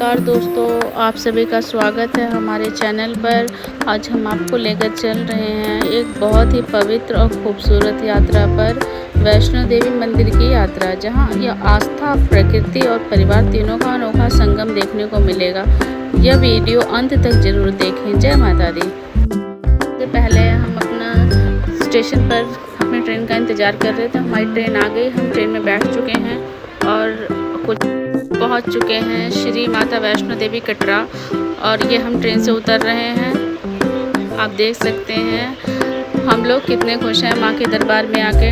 नमस्कार दोस्तों, आप सभी का स्वागत है हमारे चैनल पर। आज हम आपको लेकर चल रहे हैं एक बहुत ही पवित्र और खूबसूरत यात्रा पर, वैष्णो देवी मंदिर की यात्रा, जहां यह आस्था, प्रकृति और परिवार तीनों का अनोखा संगम देखने को मिलेगा। यह वीडियो अंत तक जरूर देखें। जय माता दी। सबसे पहले हम अपना स्टेशन पर अपनी ट्रेन का इंतज़ार कर रहे थे। हमारी ट्रेन आ गई, हम ट्रेन में बैठ चुके हैं और कुछ पहुंच चुके हैं श्री माता वैष्णो देवी कटरा। और ये हम ट्रेन से उतर रहे हैं। आप देख सकते हैं हम लोग कितने खुश हैं माँ के दरबार में आके।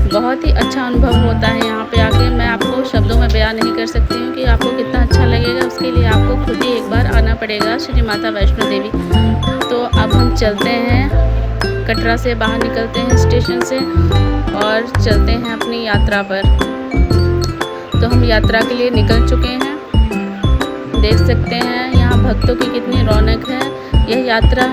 बहुत ही अच्छा अनुभव होता है यहाँ पे आके। मैं आपको शब्दों में बयान नहीं कर सकती हूँ कि आपको कितना अच्छा लगेगा। उसके लिए आपको खुद ही एक बार आना पड़ेगा श्री माता वैष्णो देवी। तो अब हम चलते हैं, कटरा से बाहर निकलते हैं स्टेशन से और चलते हैं अपनी यात्रा पर। तो हम यात्रा के लिए निकल चुके हैं। देख सकते हैं यहाँ भक्तों की कितनी रौनक है। यह यात्रा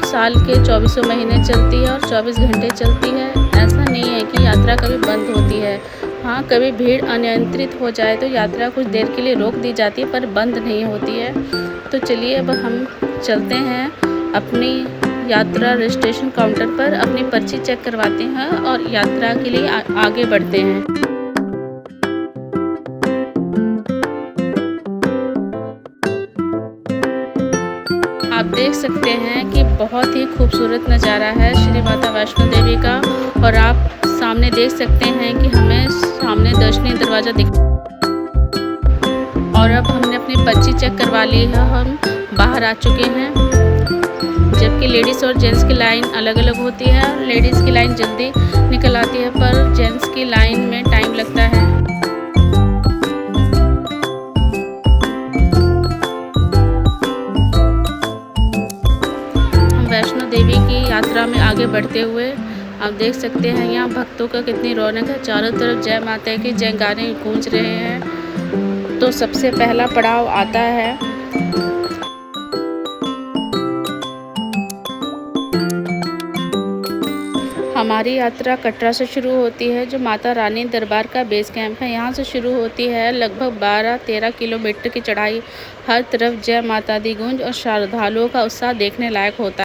साल के 24 महीने चलती है और 24 घंटे चलती है। ऐसा नहीं है कि यात्रा कभी बंद होती है। हाँ, कभी भीड़ अनियंत्रित हो जाए तो यात्रा कुछ देर के लिए रोक दी जाती है, पर बंद नहीं होती है। तो चलिए अब हम चलते हैं अपनी यात्रा रजिस्ट्रेशन काउंटर पर, अपनी पर्ची चेक करवाते हैं और यात्रा के लिए आगे बढ़ते हैं। आप देख सकते हैं कि बहुत ही खूबसूरत नज़ारा है श्री माता वैष्णो देवी का। और आप सामने देख सकते हैं कि हमें सामने दर्शनीय दरवाज़ा दिख। और अब हमने अपनी पर्ची चेक करवा ली है, हम बाहर आ चुके हैं। जबकि लेडीज़ और जेंट्स की लाइन अलग अलग होती है। लेडीज़ की लाइन जल्दी निकल आती है, पर जेंट्स की लाइन में टाइम लगता है। वैष्णो देवी की यात्रा में आगे बढ़ते हुए आप देख सकते हैं यहाँ भक्तों का कितनी रौनक है। चारों तरफ जय माता की जयकारे गूंज रहे हैं। तो सबसे पहला पड़ाव आता है हमारी यात्रा कटरा से शुरू होती है, जो माता रानी दरबार का बेस कैंप है। यहाँ से शुरू होती है लगभग 12-13 किलोमीटर की चढ़ाई। हर तरफ जय माता दी गूंज और श्रद्धालुओं का उत्साह देखने लायक होता है।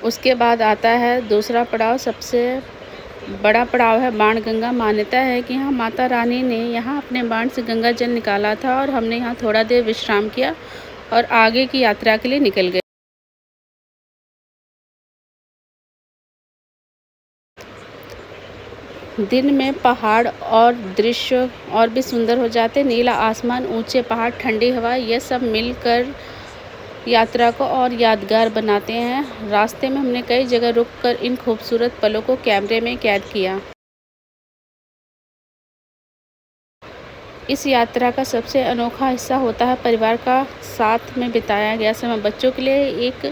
उसके बाद आता है दूसरा पड़ाव, सबसे बड़ा पड़ाव है बाणगंगा। मान्यता है कि यहाँ माता रानी ने यहाँ अपने बाण से गंगा जल निकाला था और हमने यहाँ थोड़ा देर विश्राम किया और आगे की यात्रा के लिए निकल गए। दिन में पहाड़ और दृश्य और भी सुंदर हो जाते। नीला आसमान, ऊंचे पहाड़, ठंडी हवा, यह सब मिलकर यात्रा को और यादगार बनाते हैं। रास्ते में हमने कई जगह रुककर इन खूबसूरत पलों को कैमरे में कैद किया। इस यात्रा का सबसे अनोखा हिस्सा होता है परिवार का साथ में बिताया गया समय। बच्चों के लिए एक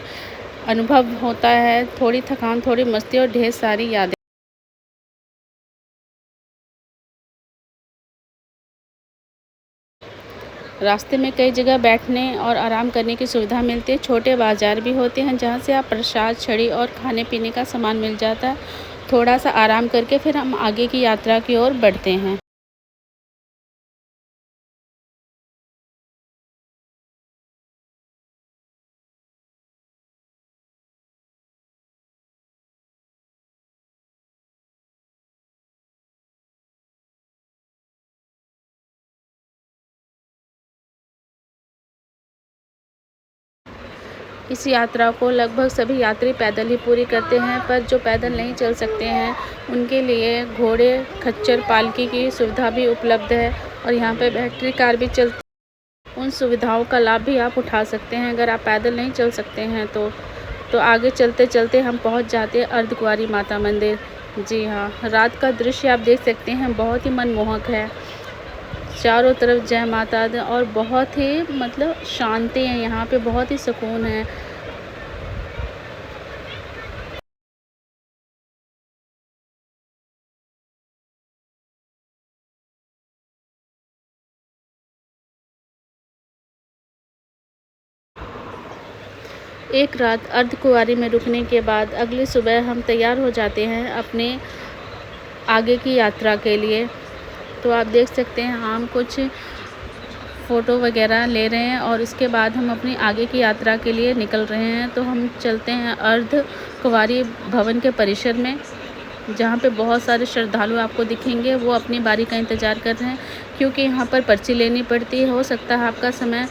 अनुभव होता है, थोड़ी थकान, थोड़ी मस्ती और ढेर सारी यादें। रास्ते में कई जगह बैठने और आराम करने की सुविधा मिलती है। छोटे बाजार भी होते हैं जहां से आप प्रसाद, छड़ी और खाने पीने का सामान मिल जाता है। थोड़ा सा आराम करके फिर हम आगे की यात्रा की ओर बढ़ते हैं। इस यात्रा को लगभग सभी यात्री पैदल ही पूरी करते हैं, पर जो पैदल नहीं चल सकते हैं उनके लिए घोड़े, खच्चर, पालकी की सुविधा भी उपलब्ध है। और यहाँ पे बैटरी कार भी चलती है। उन सुविधाओं का लाभ भी आप उठा सकते हैं अगर आप पैदल नहीं चल सकते हैं तो आगे चलते चलते हम पहुँच जाते हैं अर्धकुंवारी माता मंदिर। जी हाँ, रात का दृश्य आप देख सकते हैं, बहुत ही मनमोहक है। चारों तरफ जय माता दी और बहुत ही शांति है यहाँ पे, बहुत ही सुकून है। एक रात अर्धकुंवारी में रुकने के बाद अगली सुबह हम तैयार हो जाते हैं अपने आगे की यात्रा के लिए। तो आप देख सकते हैं हम कुछ फ़ोटो वगैरह ले रहे हैं और उसके बाद हम अपनी आगे की यात्रा के लिए निकल रहे हैं। तो हम चलते हैं अर्ध कुँवारी भवन के परिसर में, जहाँ पे बहुत सारे श्रद्धालु आपको दिखेंगे। वो अपनी बारी का इंतज़ार कर रहे हैं, क्योंकि यहाँ पर पर्ची लेनी पड़ती है। हो सकता है आपका समय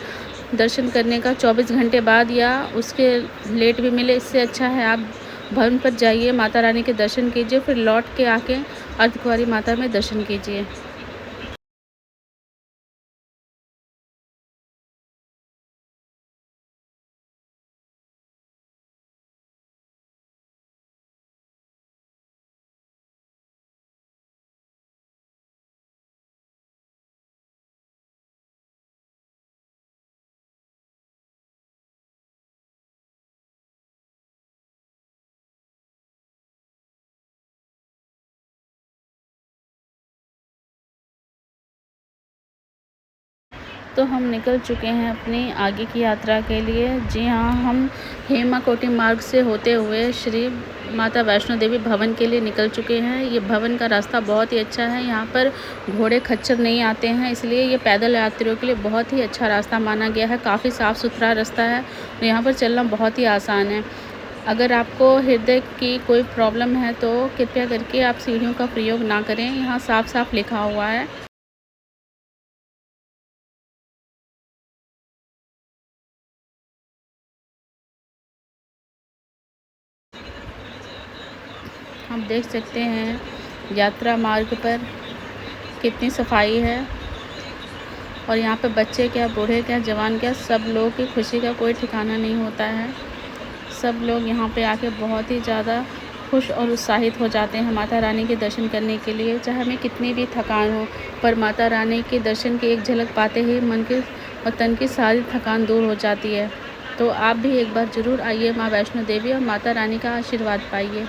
दर्शन करने का 24 घंटे बाद या उसके लेट भी मिले। इससे अच्छा है आप भवन पर जाइए, माता रानी के दर्शन कीजिए, फिर लौट के आके अर्धकुँवारी माता में दर्शन कीजिए। तो हम निकल चुके हैं अपनी आगे की यात्रा के लिए। जी हाँ, हम हेमाकोटि मार्ग से होते हुए श्री माता वैष्णो देवी भवन के लिए निकल चुके हैं। ये भवन का रास्ता बहुत ही अच्छा है। यहाँ पर घोड़े खच्चर नहीं आते हैं, इसलिए ये पैदल यात्रियों के लिए बहुत ही अच्छा रास्ता माना गया है। काफ़ी साफ़ सुथरा रास्ता है और यहाँ पर चलना बहुत ही आसान है। अगर आपको हृदय की कोई प्रॉब्लम है तो कृपया करके आप सीढ़ियों का प्रयोग ना करें। यहाँ साफ-साफ लिखा हुआ है। आप देख सकते हैं यात्रा मार्ग पर कितनी सफाई है और यहाँ पे बच्चे क्या, बूढ़े क्या, जवान क्या, सब लोगों की खुशी का कोई ठिकाना नहीं होता है। सब लोग यहाँ पे आके बहुत ही ज़्यादा खुश और उत्साहित हो जाते हैं माता रानी के दर्शन करने के लिए। चाहे हमें कितनी भी थकान हो, पर माता रानी के दर्शन की एक झलक पाते ही मन की और तन की सारी थकान दूर हो जाती है। तो आप भी एक बार ज़रूर आइए माँ वैष्णो देवी और माता रानी का आशीर्वाद पाइए।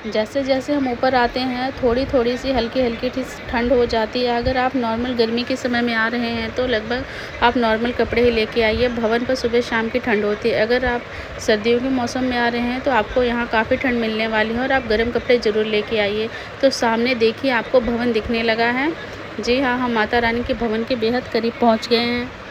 जैसे-जैसे हम ऊपर आते हैं, थोड़ी-थोड़ी सी हल्की-हल्की ठंड हो जाती है। अगर आप नॉर्मल गर्मी के समय में आ रहे हैं तो लगभग आप नॉर्मल कपड़े ही लेके आइए। भवन पर सुबह-शाम की ठंड होती है। अगर आप सर्दियों के मौसम में आ रहे हैं तो आपको यहाँ काफ़ी ठंड मिलने वाली है और आप गर्म कपड़े ज़रूर लेके आइए। तो सामने देखिए आपको भवन दिखने लगा है। जी हाँ, हम माता रानी के भवन के बेहद करीब पहुँच गए हैं।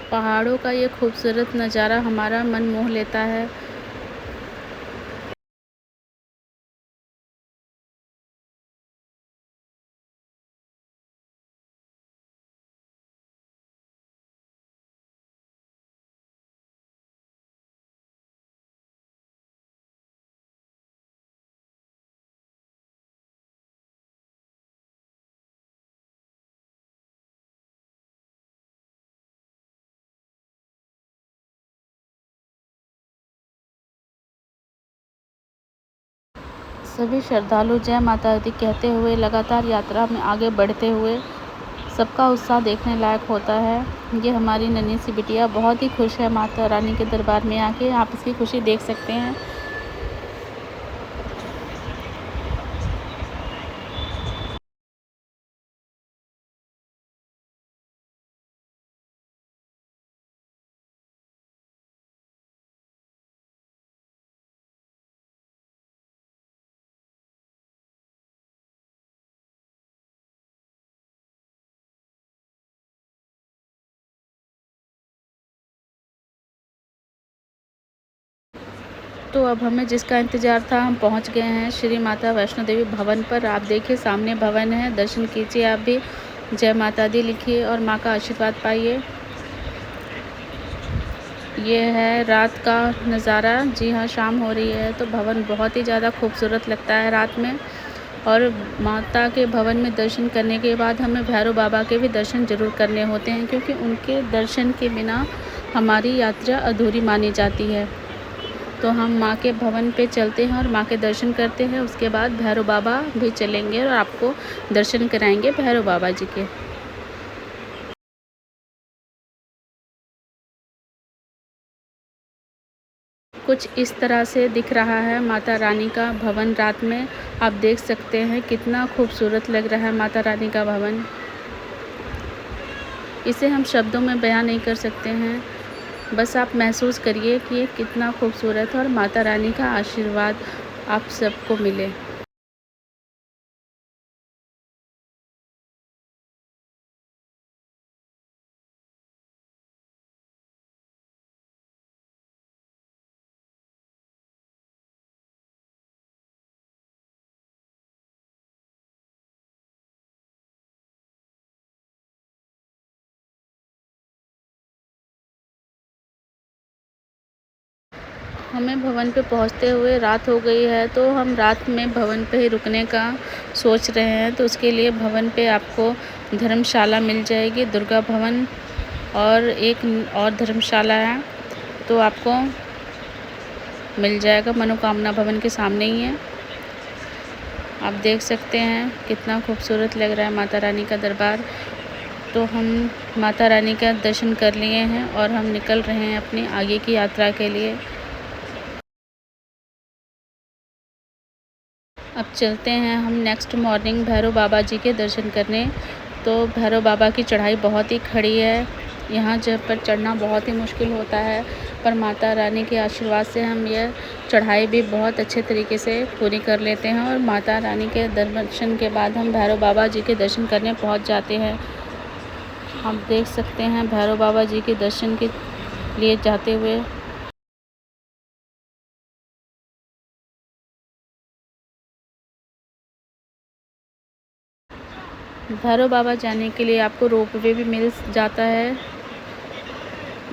पहाड़ों का ये खूबसूरत नज़ारा हमारा मन मोह लेता है। सभी श्रद्धालु जय माता दी कहते हुए लगातार यात्रा में आगे बढ़ते हुए सबका उत्साह देखने लायक होता है। ये हमारी नन्ही सी बिटिया बहुत ही खुश है माता रानी के दरबार में आके। आप इसकी खुशी देख सकते हैं। तो अब हमें जिसका इंतज़ार था हम पहुंच गए हैं श्री माता वैष्णो देवी भवन पर। आप देखिए सामने भवन है, दर्शन कीजिए आप भी। जय माता दी लिखिए और माँ का आशीर्वाद पाइए। ये है रात का नज़ारा। जी हाँ, शाम हो रही है तो भवन बहुत ही ज़्यादा खूबसूरत लगता है रात में। और माता के भवन में दर्शन करने के बाद हमें भैरव बाबा के भी दर्शन ज़रूर करने होते हैं, क्योंकि उनके दर्शन के बिना हमारी यात्रा अधूरी मानी जाती है। तो हम माँ के भवन पे चलते हैं और माँ के दर्शन करते हैं। उसके बाद भैरव बाबा भी चलेंगे और आपको दर्शन कराएंगे भैरव बाबा जी के। कुछ इस तरह से दिख रहा है माता रानी का भवन रात में। आप देख सकते हैं कितना खूबसूरत लग रहा है माता रानी का भवन। इसे हम शब्दों में बयान नहीं कर सकते हैं, बस आप महसूस करिए कि ये कितना खूबसूरत है और माता रानी का आशीर्वाद आप सबको मिले। हमें भवन पे पहुंचते हुए रात हो गई है, तो हम रात में भवन पे ही रुकने का सोच रहे हैं। तो उसके लिए भवन पे आपको धर्मशाला मिल जाएगी, दुर्गा भवन, और एक और धर्मशाला है तो आपको मिल जाएगा मनोकामना भवन के सामने ही है। आप देख सकते हैं कितना खूबसूरत लग रहा है माता रानी का दरबार। तो हम माता रानी का दर्शन कर लिए हैं और हम निकल रहे हैं अपनी आगे की यात्रा के लिए। अब चलते हैं हम नेक्स्ट मॉर्निंग भैरव बाबा जी के दर्शन करने। तो भैरव बाबा की चढ़ाई बहुत ही खड़ी है, यहाँ जब पर चढ़ना बहुत ही मुश्किल होता है, पर माता रानी के आशीर्वाद से हम यह चढ़ाई भी बहुत अच्छे तरीके से पूरी कर लेते हैं। और माता रानी के दर्शन के बाद हम भैरव बाबा जी के दर्शन करने पहुँच जाते हैं। आप देख सकते हैं भैरव बाबा जी के दर्शन के लिए जाते हुए। भैरव बाबा जाने के लिए आपको रोपवे भी मिल जाता है।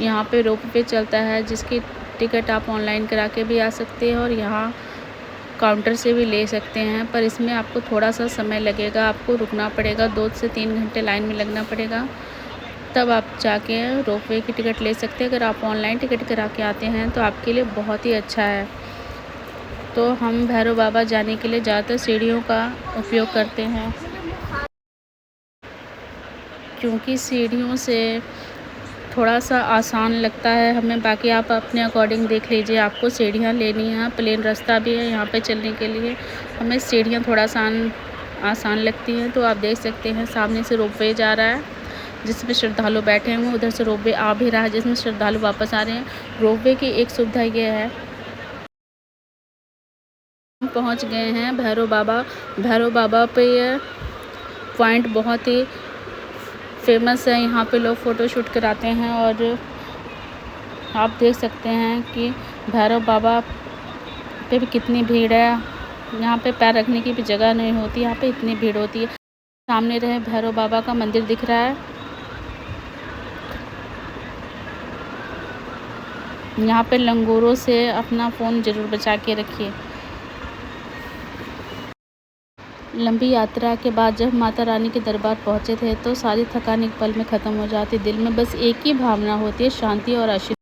यहाँ पे रोपवे चलता है जिसकी टिकट आप ऑनलाइन करा के भी आ सकते हैं और यहाँ काउंटर से भी ले सकते हैं, पर इसमें आपको थोड़ा सा समय लगेगा, आपको रुकना पड़ेगा, 2 से 3 घंटे लाइन में लगना पड़ेगा, तब आप जाके रोपवे की टिकट ले सकते हैं। अगर आप ऑनलाइन टिकट करा के आते हैं तो आपके लिए बहुत ही अच्छा है। तो हम भैरव बाबा जाने के लिए ज़्यादातर सीढ़ियों का उपयोग करते हैं, क्योंकि सीढ़ियों से थोड़ा सा आसान लगता है हमें। बाकी आप अपने अकॉर्डिंग देख लीजिए, आपको सीढ़ियाँ लेनी है, प्लेन रास्ता भी है यहाँ पे चलने के लिए, हमें सीढ़ियाँ थोड़ा आसान लगती हैं। तो आप देख सकते हैं सामने से रोपवे जा रहा है जिसमें श्रद्धालु बैठे हुए, उधर से रोपवे आ भी रहा है जिसमें श्रद्धालु वापस आ रहे हैं। रोपवे की एक सुविधा ये है, हम पहुँच गए हैं भैरव बाबा। भैरव बाबा पे ये पॉइंट बहुत ही फेमस है, यहाँ पे लोग फ़ोटो शूट कराते हैं। और आप देख सकते हैं कि भैरव बाबा पे भी कितनी भीड़ है, यहाँ पे पैर रखने की भी जगह नहीं होती, यहाँ पे इतनी भीड़ होती है। सामने रहे भैरव बाबा का मंदिर दिख रहा है, यहाँ पे लंगूरों से अपना फ़ोन ज़रूर बचा के रखिए। लंबी यात्रा के बाद जब माता रानी के दरबार पहुंचे थे तो सारी थकान एक पल में ख़त्म हो जाती। दिल में बस एक ही भावना होती है, शांति और आशीर्वाद।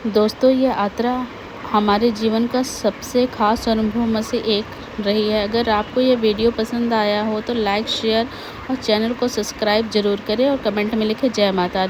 दोस्तों, ये यात्रा हमारे जीवन का सबसे ख़ास अनुभव में से एक रही है। अगर आपको ये वीडियो पसंद आया हो तो लाइक, शेयर और चैनल को सब्सक्राइब ज़रूर करें और कमेंट में लिखें जय माता दी।